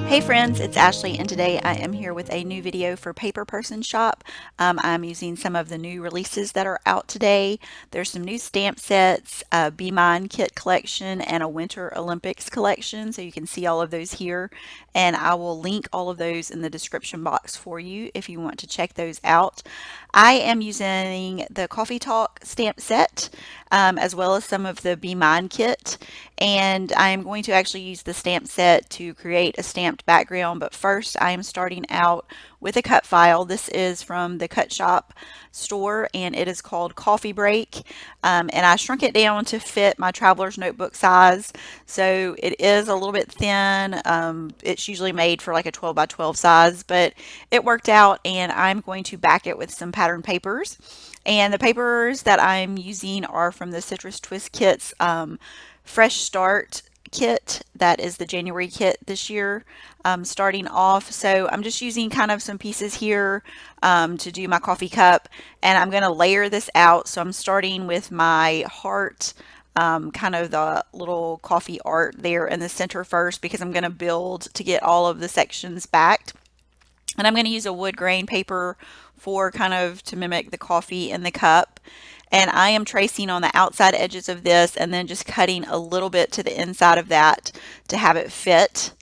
Hey friends, it's Ashley and today I am here with a new video for Paper Person Shop. I'm using some of the new releases that are out today. There's some new stamp sets, a Be Mine kit collection, and a Winter Olympics collection. So you can see all of those here. And I will link all of those in the description box for you if you want to check those out. I am using the Coffee Talk stamp set as well as some of the Be Mine kit. And I am going to actually use the stamp set to create a stamped background. But first I am starting out with a cut file. This is from the Cut Shop store and it is called Coffee Break. And I shrunk it down to fit my traveler's notebook size. So it is a little bit thin. It's usually made for like a 12 by 12 size, but it worked out and I'm going to back it with some pattern papers. And the papers that I'm using are from the Citrus Twist Kits Fresh Start kit. That is the January kit this year, starting off. So I'm just using kind of some pieces here to do my coffee cup, and I'm going to layer this out. So I'm starting with my heart, kind of the little coffee art there in the center first, because I'm going to build to get all of the sections backed. And I'm going to use a wood grain paper for kind of to mimic the coffee in the cup. And I am tracing on the outside edges of this and then just cutting a little bit to the inside of that to have it fit.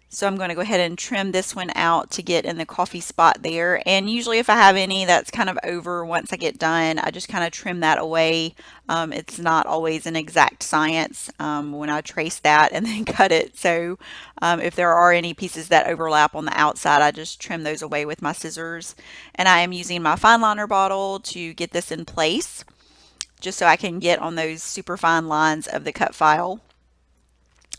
So I'm going to go ahead and trim this one out to get in the coffee spot there. And usually if I have any that's kind of over once I get done, I just kind of trim that away. It's not always an exact science when I trace that and then cut it. So if there are any pieces that overlap on the outside, I just trim those away with my scissors. And I am using my fine liner bottle to get this in place, just so I can get on those super fine lines of the cut file.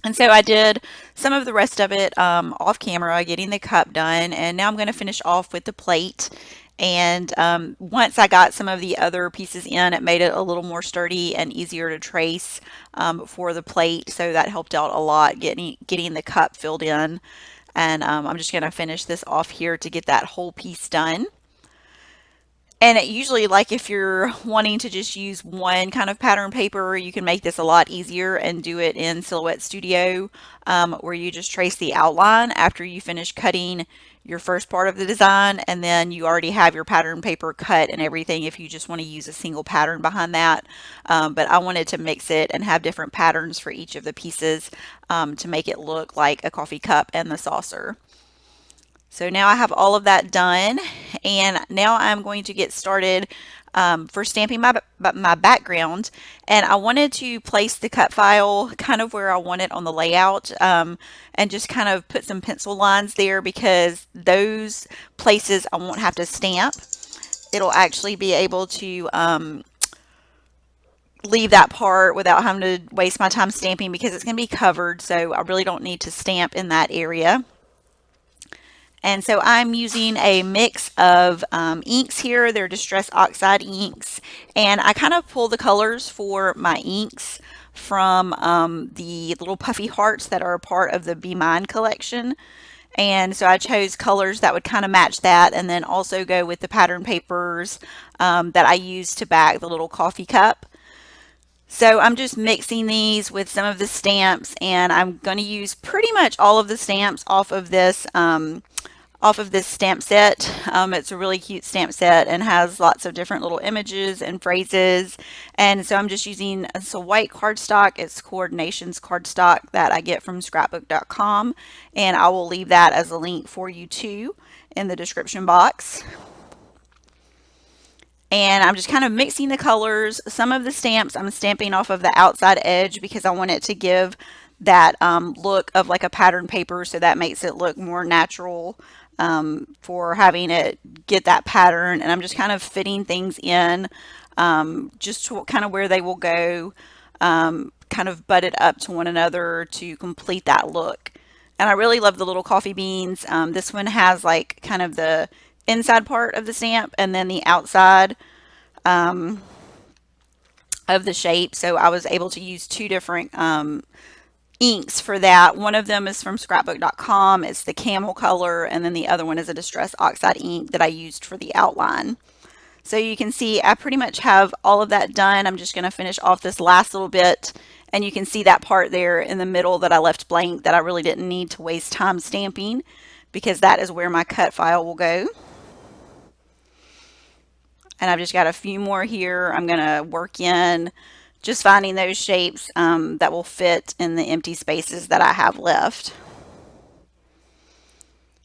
And so I did some of the rest of it off camera, getting the cup done, and now I'm going to finish off with the plate. And once I got some of the other pieces in, it made it a little more sturdy and easier to trace for the plate. So that helped out a lot, getting the cup filled in. And I'm just going to finish this off here to get that whole piece done. And it usually, like if you're wanting to just use one kind of pattern paper, you can make this a lot easier and do it in Silhouette Studio, where you just trace the outline after you finish cutting your first part of the design, and then you already have your pattern paper cut and everything if you just want to use a single pattern behind that. But I wanted to mix it and have different patterns for each of the pieces to make it look like a coffee cup and the saucer. So now I have all of that done, and now I'm going to get started for stamping my background. And I wanted to place the cut file kind of where I want it on the layout, and just kind of put some pencil lines there, because those places I won't have to stamp. It'll actually be able to leave that part without having to waste my time stamping, because it's going to be covered, so I really don't need to stamp in that area. And so I'm using a mix of inks here. They're Distress Oxide inks. And I kind of pull the colors for my inks from the little puffy hearts that are a part of the Be Mine collection. And so I chose colors that would kind of match that, and then also go with the pattern papers that I use to back the little coffee cup. So I'm just mixing these with some of the stamps, and I'm going to use pretty much all of the stamps off of this stamp set. It's a really cute stamp set and has lots of different little images and phrases. And so I'm just using some white cardstock. It's Coordinations cardstock that I get from scrapbook.com, and I will leave that as a link for you too in the description box. And I'm just kind of mixing the colors. Some of the stamps I'm stamping off of the outside edge because I want it to give that look of like a pattern paper, so that makes it look more natural for having it get that pattern. And I'm just kind of fitting things in just to kind of where they will go, kind of butted up to one another to complete that look. And I really love the little coffee beans. This one has like kind of the inside part of the stamp and then the outside of the shape. So I was able to use two different inks for that. One of them is from scrapbook.com. It's the camel color, and then the other one is a Distress Oxide ink that I used for the outline. So you can see I pretty much have all of that done. I'm just going to finish off this last little bit And you can see that part there in the middle that I left blank that I really didn't need to waste time stamping, because that is where my cut file will go. And I've just got a few more here. I'm going to work in just finding those shapes that will fit in the empty spaces that I have left.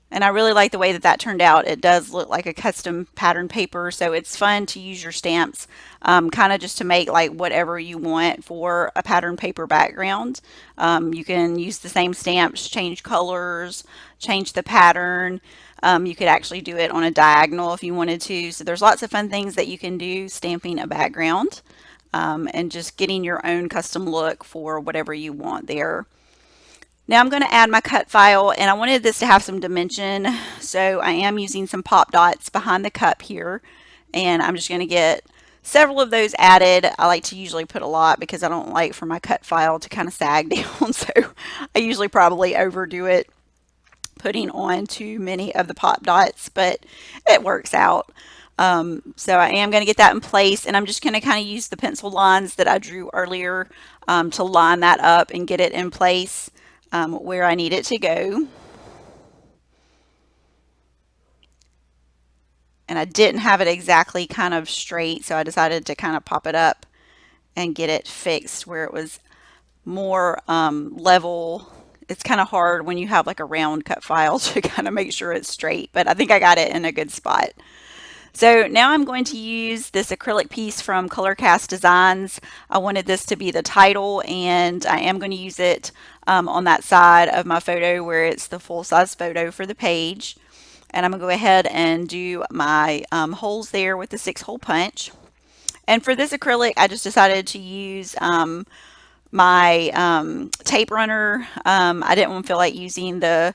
And I really like the way that that turned out. It does look like a custom pattern paper, so it's fun to use your stamps kind of just to make like whatever you want for a pattern paper background. You can use the same stamps, change colors, change the pattern. You could actually do it on a diagonal if you wanted to. So there's lots of fun things that you can do stamping a background and just getting your own custom look for whatever you want there. Now I'm going to add my cut file, and I wanted this to have some dimension, so I am using some pop dots behind the cup here, and I'm just going to get several of those added. I like to usually put a lot because I don't like for my cut file to kind of sag down, so I usually probably overdo it putting on too many of the pop dots, but it works out. So I am going to get that in place, and I'm just going to kind of use the pencil lines that I drew earlier to line that up and get it in place where I need it to go. And I didn't have it exactly kind of straight, so I decided to kind of pop it up and get it fixed where it was more level. It's kind of hard when you have like a round cut file to kind of make sure it's straight, but I think I got it in a good spot. So now I'm going to use this acrylic piece from Colorcast Designs. I wanted this to be the title, and I am going to use it on that side of my photo where it's the full-size photo for the page. And I'm going to go ahead and do my holes there with the 6-hole punch. And for this acrylic, I just decided to use my tape runner. I didn't want to feel like using the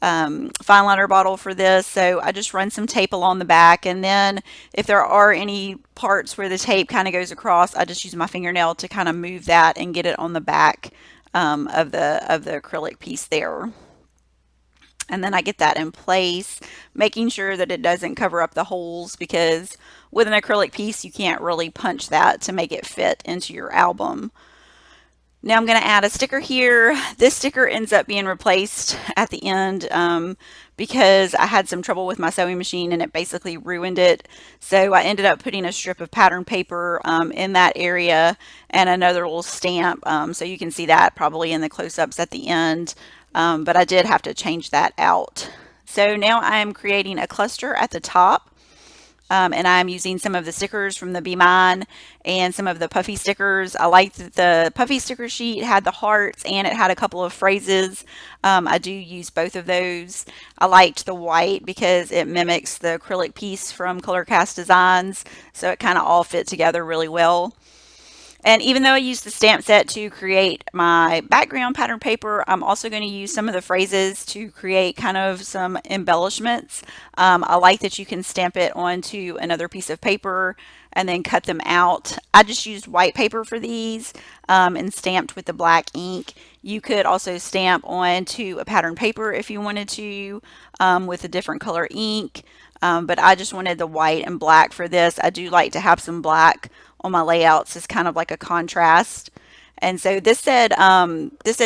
fine liner bottle for this, so I just run some tape along the back, and then if there are any parts where the tape kind of goes across, I just use my fingernail to kind of move that and get it on the back of the acrylic piece there. And then I get that in place, making sure that it doesn't cover up the holes, because with an acrylic piece you can't really punch that to make it fit into your album. Now I'm going to add a sticker here. This sticker ends up being replaced at the end because I had some trouble with my sewing machine and it basically ruined it. So I ended up putting a strip of pattern paper in that area and another little stamp. So you can see that probably in the close-ups at the end, but I did have to change that out. So now I'm creating a cluster at the top. And I'm using some of the stickers from the Be Mine and some of the puffy stickers. I liked that the puffy sticker sheet had the hearts and it had a couple of phrases. I do use both of those. I liked the white because it mimics the acrylic piece from Colorcast Designs, so it kind of all fit together really well. And even though I used the stamp set to create my background pattern paper, I'm also going to use some of the phrases to create kind of some embellishments. I like that you can stamp it onto another piece of paper and then cut them out. I just used white paper for these and stamped with the black ink. You could also stamp onto a pattern paper if you wanted to with a different color ink. But I just wanted the white and black for this. I do like to have some black on my layouts as kind of like a contrast. And so this said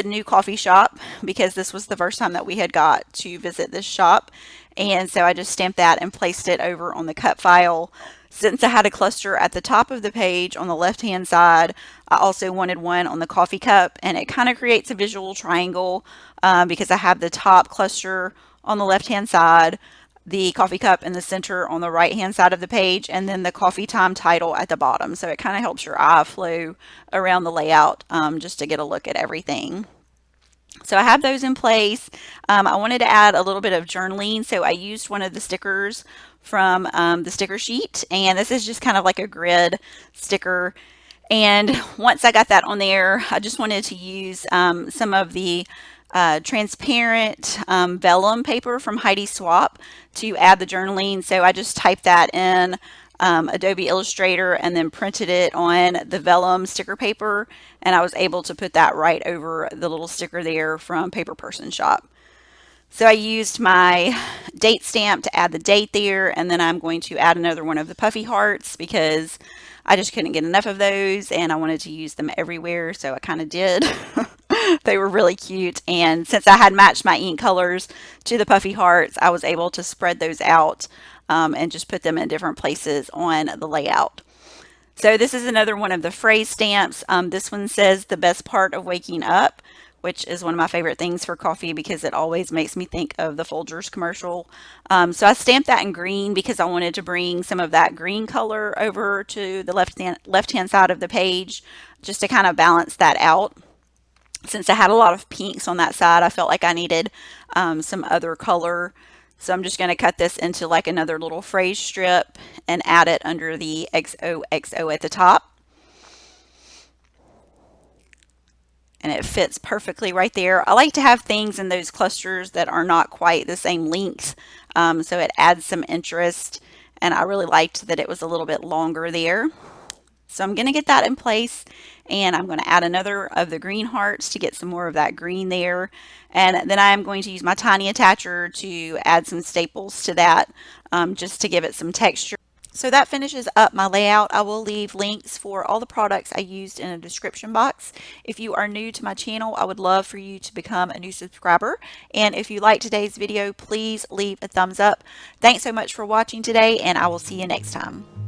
new coffee shop because this was the first time that we had got to visit this shop. And so I just stamped that and placed it over on the cut file. Since I had a cluster at the top of the page on the left hand side, I also wanted one on the coffee cup, and it kind of creates a visual triangle because I have the top cluster on the left hand side, the coffee cup in the center on the right hand side of the page, and then the coffee time title at the bottom. So it kind of helps your eye flow around the layout just to get a look at everything. So I have those in place. I wanted to add a little bit of journaling, so I used one of the stickers from the sticker sheet, and this is just kind of like a grid sticker. And once I got that on there, I just wanted to use some of the transparent vellum paper from Heidi Swapp to add the journaling. So I just typed that in Adobe Illustrator and then printed it on the vellum sticker paper, and I was able to put that right over the little sticker there from Paper Person Shop. So I used my date stamp to add the date there, and then I'm going to add another one of the puffy hearts because I just couldn't get enough of those and I wanted to use them everywhere, so I kind of did. They were really cute, and since I had matched my ink colors to the puffy hearts, I was able to spread those out and just put them in different places on the layout. So this is another one of the phrase stamps. This one says the best part of waking up, which is one of my favorite things for coffee because it always makes me think of the Folgers commercial. So I stamped that in green because I wanted to bring some of that green color over to the left hand side of the page just to kind of balance that out. Since I had a lot of pinks on that side, I felt like I needed some other color. So I'm just going to cut this into like another little phrase strip and add it under the XOXO at the top. And it fits perfectly right there. I like to have things in those clusters that are not quite the same length, so it adds some interest, and I really liked that it was a little bit longer there. So I'm going to get that in place, and I'm going to add another of the green hearts to get some more of that green there. And then I am going to use my tiny attacher to add some staples to that, just to give it some texture. So that finishes up my layout. I will leave links for all the products I used in a description box. If you are new to my channel, I would love for you to become a new subscriber. And if you liked today's video, please leave a thumbs up. Thanks so much for watching today, and I will see you next time.